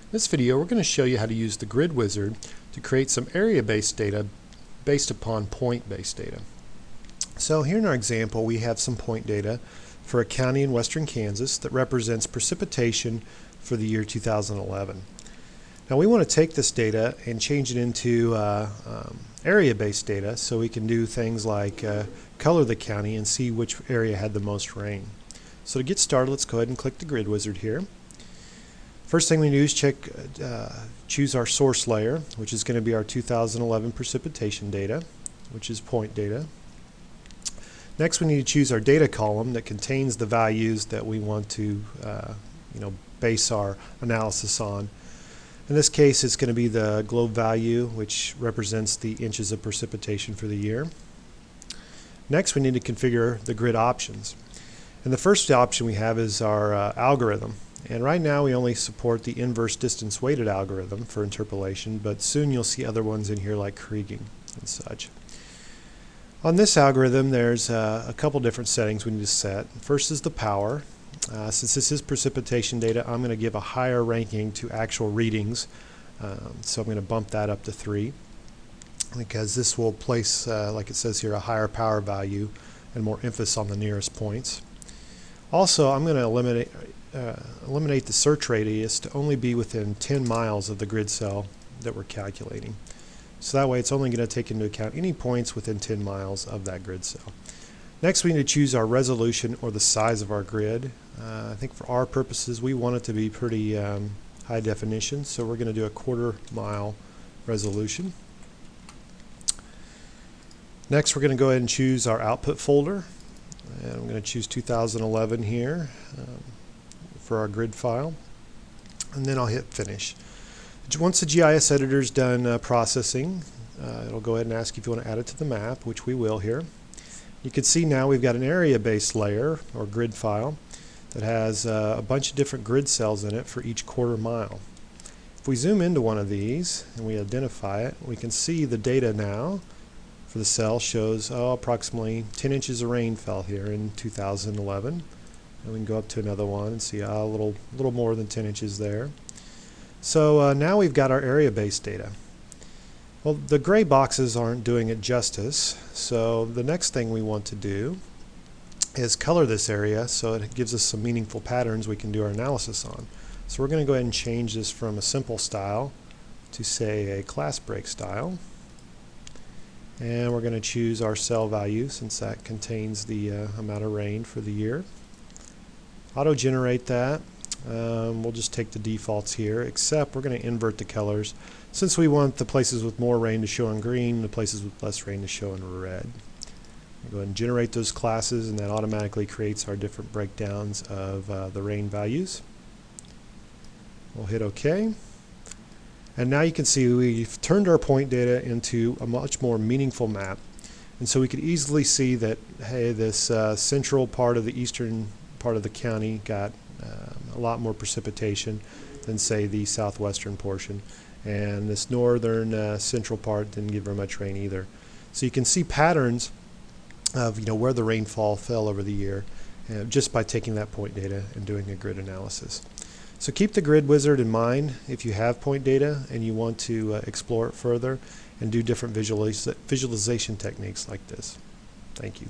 In this video, we're going to show you how to use the Grid Wizard to create some area-based data based upon point-based data. So here in our example, we have some point data for a county in western Kansas that represents precipitation for the year 2011. Now we want to take this data and change it into area-based data so we can do things like color the county and see which area had the most rain. So to get started, let's go ahead and click the Grid Wizard here. First thing we do is choose our source layer, which is going to be our 2011 precipitation data, which is point data. Next, we need to choose our data column that contains the values that we want to base our analysis on. In this case, it's going to be the globe value, which represents the inches of precipitation for the year. Next, we need to configure the grid options. And the first option we have is our algorithm. And right now we only support the inverse distance weighted algorithm for interpolation, but soon you'll see other ones in here like Kriging and such. On this algorithm, there's a couple different settings we need to set. First is the power. Since this is precipitation data, I'm going to give a higher ranking to actual readings. So I'm going to bump that up to 3 because this will place, like it says here, a higher power value and more emphasis on the nearest points. Also, I'm going to eliminate the search radius to only be within 10 miles of the grid cell that we're calculating. So that way it's only going to take into account any points within 10 miles of that grid cell. Next, we need to choose our resolution or the size of our grid. I think for our purposes we want it to be pretty high definition, so we're going to do a 1/4 mile resolution. Next, we're going to go ahead and choose our output folder, and I'm going to choose 2011 here for our grid file, and then I'll hit finish. Once the GIS editor is done processing, it'll go ahead and ask if you want to add it to the map, which we will here. You can see now we've got an area-based layer or grid file that has a bunch of different grid cells in it for each 1/4 mile. If we zoom into one of these and we identify it, we can see the data now for the cell shows approximately 10 inches of rain fell here in 2011. And we can go up to another one and see a little more than 10 inches there. So now we've got our area-based data. Well, the gray boxes aren't doing it justice, so the next thing we want to do is color this area so it gives us some meaningful patterns we can do our analysis on. So we're going to go ahead and change this from a simple style to, say, a class break style. And we're going to choose our cell value since that contains the amount of rain for the year. Auto-generate that. We'll just take the defaults here, except we're going to invert the colors since we want the places with more rain to show in green, the places with less rain to show in red. We'll go ahead and generate those classes, and that automatically creates our different breakdowns of the rain values. We'll hit OK. And now you can see we've turned our point data into a much more meaningful map. And so we could easily see that, hey, this central part of the eastern part of the county got a lot more precipitation than, say, the southwestern portion, and this northern central part didn't get very much rain either. So you can see patterns of where the rainfall fell over the year just by taking that point data and doing a grid analysis. So keep the Grid Wizard in mind if you have point data and you want to explore it further and do different visualization techniques like this. Thank you.